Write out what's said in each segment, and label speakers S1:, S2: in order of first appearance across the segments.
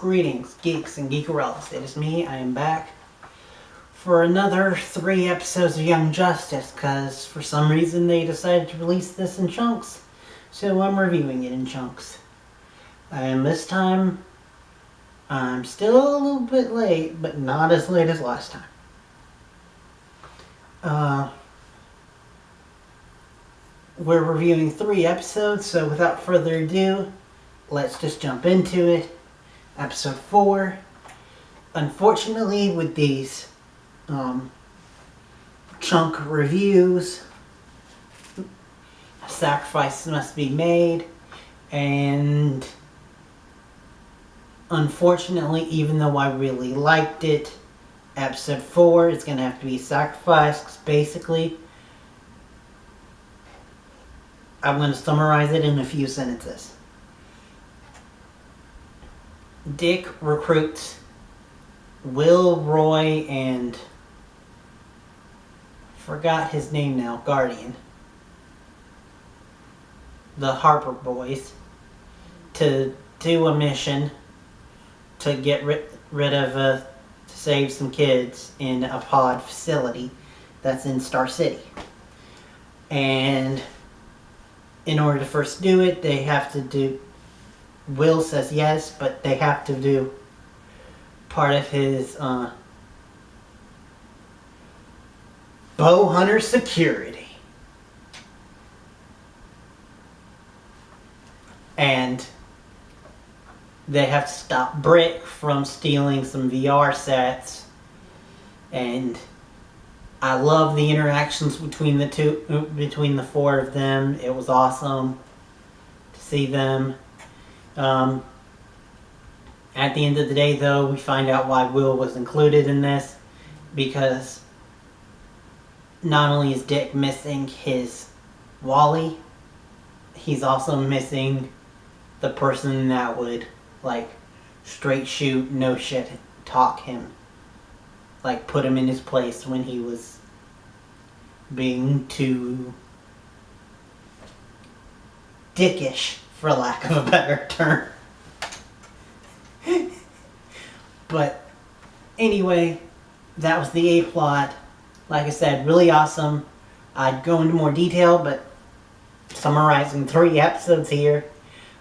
S1: Greetings, geeks and geekarellas. It is me. I am back for another 3 episodes of Young Justice, because for some reason they decided to release this in chunks, so I'm reviewing it in chunks. And this time, I'm still a little bit late, but not as late as last time. We're reviewing 3 episodes, so without further ado, let's just jump into it. Episode 4. Unfortunately, with these chunk reviews, sacrifices must be made, and unfortunately, even though I really liked it, episode 4 is going to have to be sacrificed, 'cause basically I'm going to summarize it in a few sentences. Dick recruits Will, Roy, and forgot his name now, Guardian, the Harper boys, to do a mission to get rid of to save some kids in a pod facility that's in Star City. And in order to first do it, they have to do, Will says yes, but they have to do part of his bow hunter security. And they have to stop Brick from stealing some VR sets. And I love the interactions between the 4 of them. It was awesome to see them. At the end of the day, though, we find out why Will was included in this, because not only is Dick missing his Wally, he's also missing the person that would, like, straight shoot, no shit, talk him. Like, put him in his place when he was being too dickish, for lack of a better term. But anyway, that was the A plot. Like I said, really awesome. I'd go into more detail, but summarizing 3 episodes here.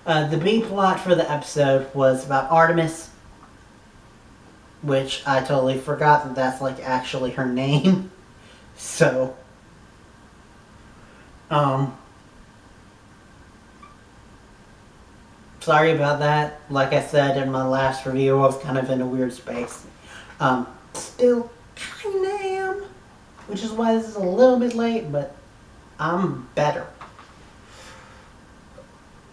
S1: The B plot for the episode was about Artemis, which I totally forgot that that's like actually her name. So, sorry about that. Like I said in my last review, I was kind of in a weird space. Still kinda am, which is why this is a little bit late, but I'm better.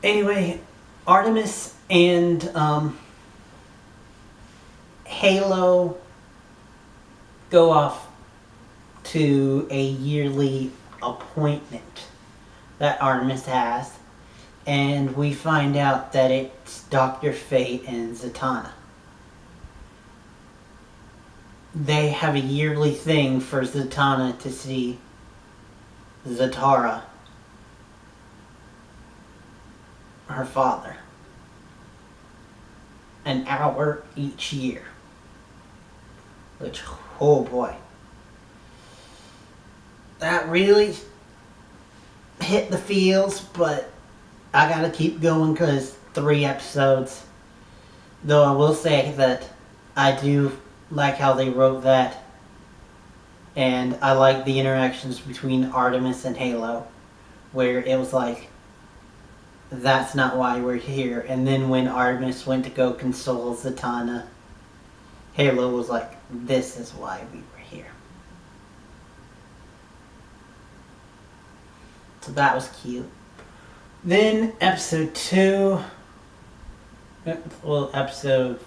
S1: Anyway, Artemis and Halo go off to a yearly appointment that Artemis has, and we find out that it's Dr. Fate and Zatanna. They have a yearly thing for Zatanna to see Zatara, her father, an hour each year. Which, oh boy, that really hit the feels, but I gotta keep going because 3 episodes. Though I will say that I do like how they wrote that, and I like the interactions between Artemis and Halo, where it was like, that's not why we're here. And then when Artemis went to go console Zatanna, Halo was like, this is why we were here. So that was cute. Then episode 2, well, episode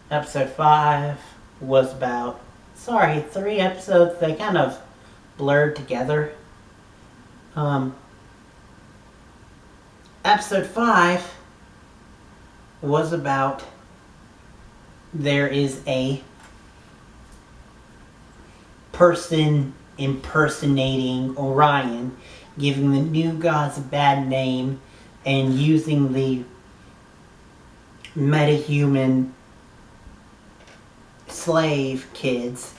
S1: Episode 5 was about, 3 episodes, they kind of blurred together. Episode 5 was about, there is a person impersonating Orion, giving the new gods a bad name, and using the metahuman slave kids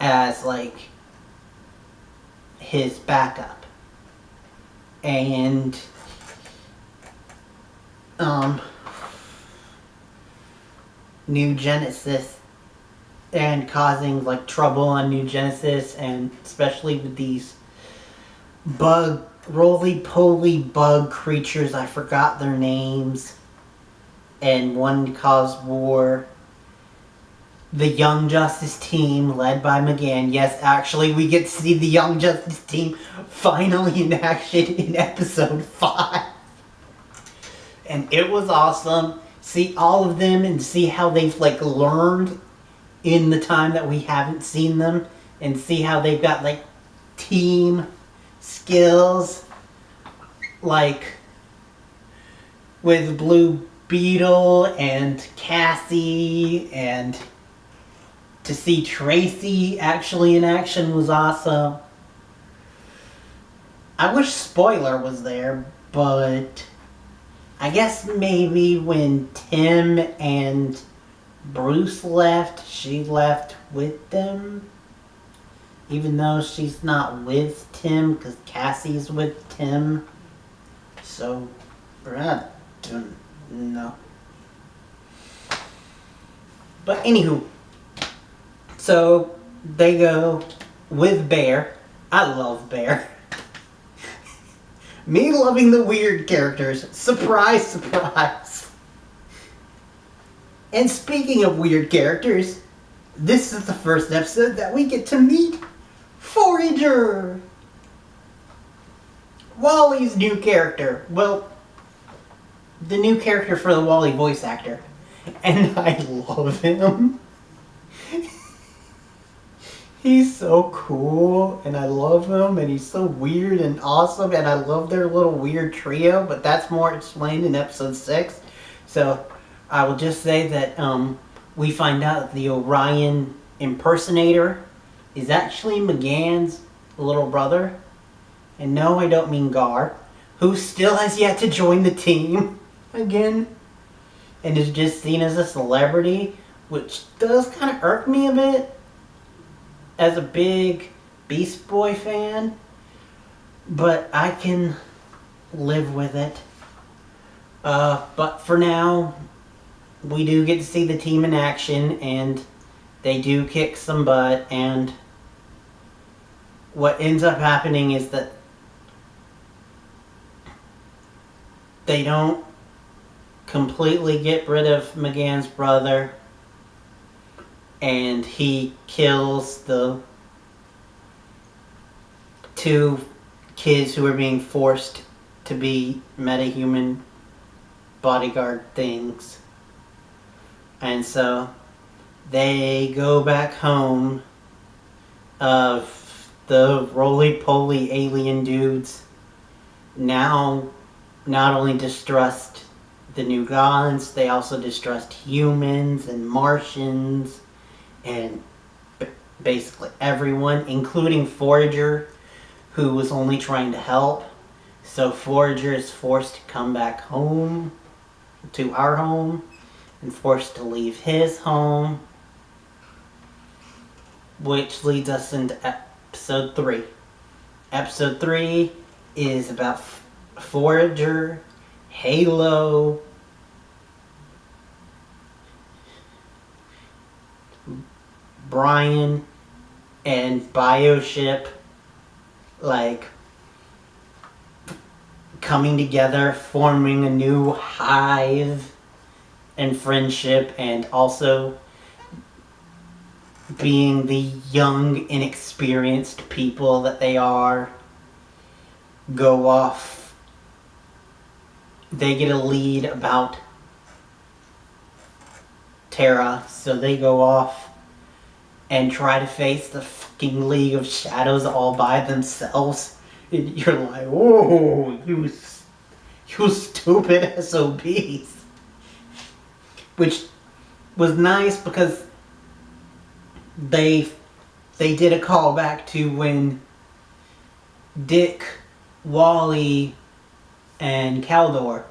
S1: as like his backup. And New Genesis, and causing like trouble on New Genesis, and especially with these roly-poly bug creatures. I forgot their names, and one caused war. The Young Justice team, led by McGann. Yes, actually, we get to see the Young Justice team finally in action in episode 5. And it was awesome. See all of them and see how they've like learned in the time that we haven't seen them. And see how they've got like team skills. Like with Blue Beetle and Cassie, and to see Tracy actually in action was awesome. I wish Spoiler was there, but I guess maybe when Tim and Bruce left, she left with them. Even though she's not with Tim, because Cassie's with Tim. So, we're not doing, no. But anywho, so they go with Bear. I love Bear. Me loving the weird characters. Surprise, surprise. And speaking of weird characters, this is the first episode that we get to meet Forager. Wally's new character. Well, the new character for the Wally voice actor. And I love him. He's so cool, and I love him, and he's so weird and awesome, and I love their little weird trio, but that's more explained in episode 6. So, I will just say that we find out that the Orion impersonator is actually McGann's little brother. And no, I don't mean Gar, who still has yet to join the team again, and is just seen as a celebrity, which does kind of irk me a bit as a big Beast Boy fan, but I can live with it. But for now, we do get to see the team in action, and they do kick some butt, and what ends up happening is that they don't completely get rid of McGann's brother, and he kills the 2 kids who are being forced to be metahuman bodyguard things. And so they go back home. The roly-poly alien dudes now not only distrust the new gods, they also distrust humans and Martians and basically everyone, including Forager, who was only trying to help. So Forager is forced to come back home, to our home, and forced to leave his home, which leads us into episode 3. Episode 3 is about Forager, Halo, Brian, and Bioship, like, coming together, forming a new hive and friendship, and also being the young, inexperienced people that they are, go off. They get a lead about Terra, so they go off and try to face the fucking League of Shadows all by themselves. And you're like, whoa, you stupid SOBs. Which was nice because they they did a callback to when Dick, Wally, and Caldor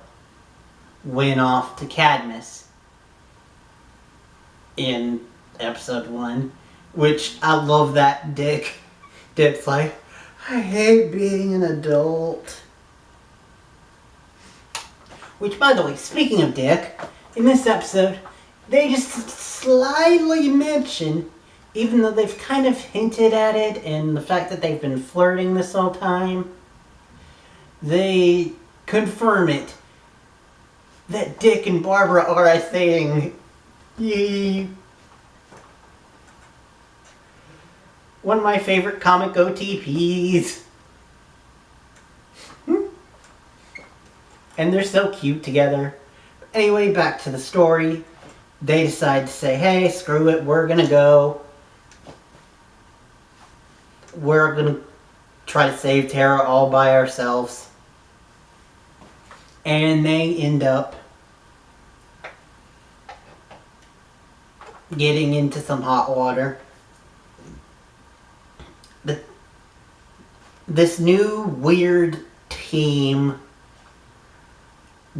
S1: went off to Cadmus in episode 1, which I love that Dick's like, I hate being an adult. Which, by the way, speaking of Dick, in this episode, they just slightly mention, even though they've kind of hinted at it and the fact that they've been flirting this whole time, they confirm it, that Dick and Barbara are a thing. Yee. One of my favorite comic OTPs. And they're so cute together. Anyway, back to the story. They decide to say, hey, screw it, we're gonna go. We're gonna try to save Tara all by ourselves. And they end up getting into some hot water. This new weird team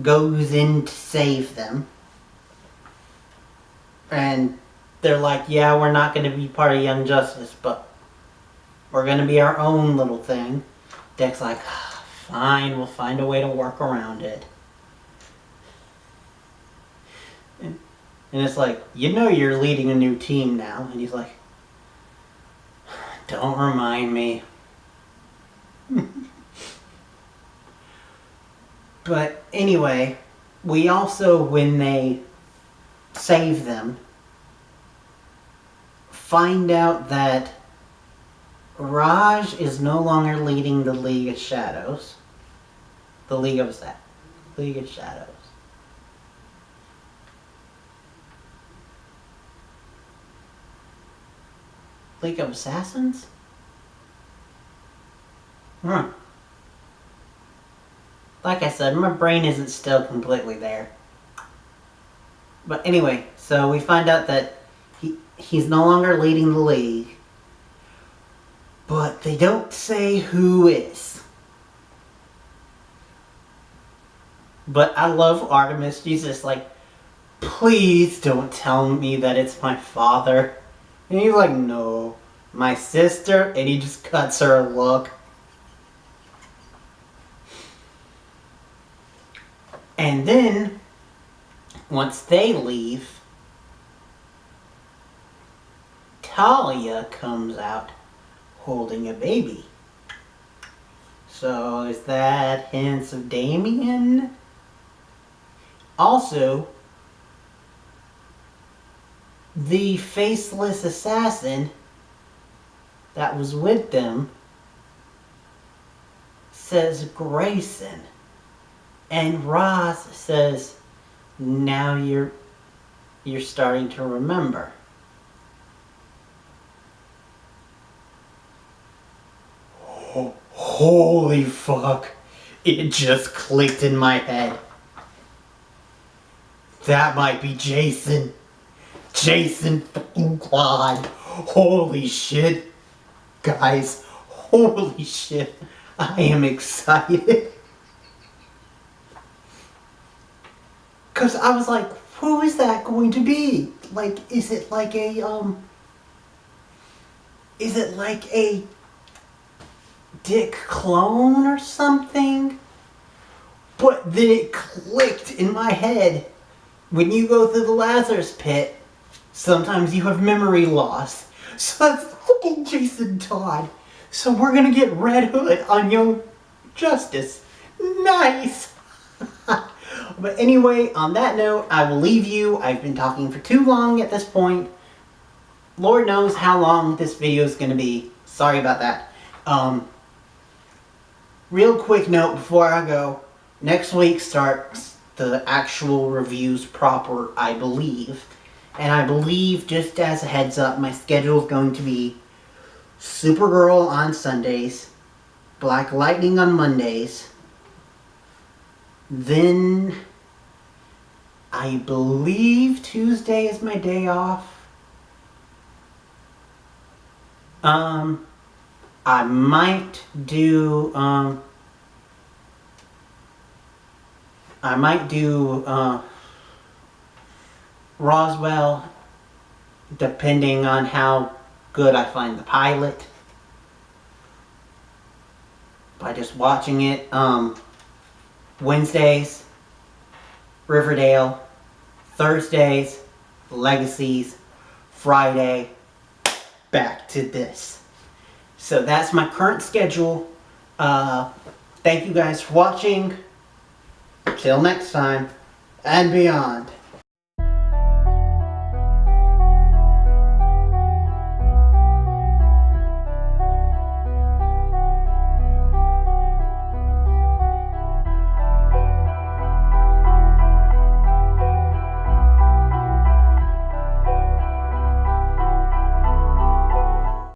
S1: goes in to save them. And they're like, yeah, we're not going to be part of Young Justice, but we're going to be our own little thing. Dick's like, fine, we'll find a way to work around it. And it's like, you know you're leading a new team now. And he's like, don't remind me. But anyway, we also, when they save them, find out that Raj is no longer leading the League of Shadows. The League of Shadows. League of Assassins? Like I said, my brain isn't still completely there. But anyway, so we find out that he's no longer leading the League. But they don't say who is. But I love Artemis. She's just like, please don't tell me that it's my father. And he's like, no, my sister. And he just cuts her a look. And then, once they leave, Talia comes out holding a baby. So, is that hints of Damien? Also, the faceless assassin that was with them says Grayson. And Roz says, now you're starting to remember. Oh, holy fuck. It just clicked in my head. That might be Jason. Jason fucking Claude. Holy shit. Guys, holy shit. I am excited. Because I was like, who is that going to be? Like, is it like a Dick clone or something? But then it clicked in my head. When you go through the Lazarus pit, sometimes you have memory loss. So that's fucking Jason Todd. So we're gonna get Red Hood on Young Justice. Nice! But anyway, on that note, I will leave you. I've been talking for too long at this point. Lord knows how long this video is going to be. Sorry about that. Real quick note before I go. Next week starts the actual reviews proper, I believe. And I believe, just as a heads up, my schedule is going to be Supergirl on Sundays, Black Lightning on Mondays, then I believe Tuesday is my day off. I might do, Roswell, depending on how good I find the pilot. By just watching it. Wednesdays, Riverdale. Thursdays, Legacies. Friday, back to this. So that's my current schedule. Thank you guys for watching. Till next time, and beyond.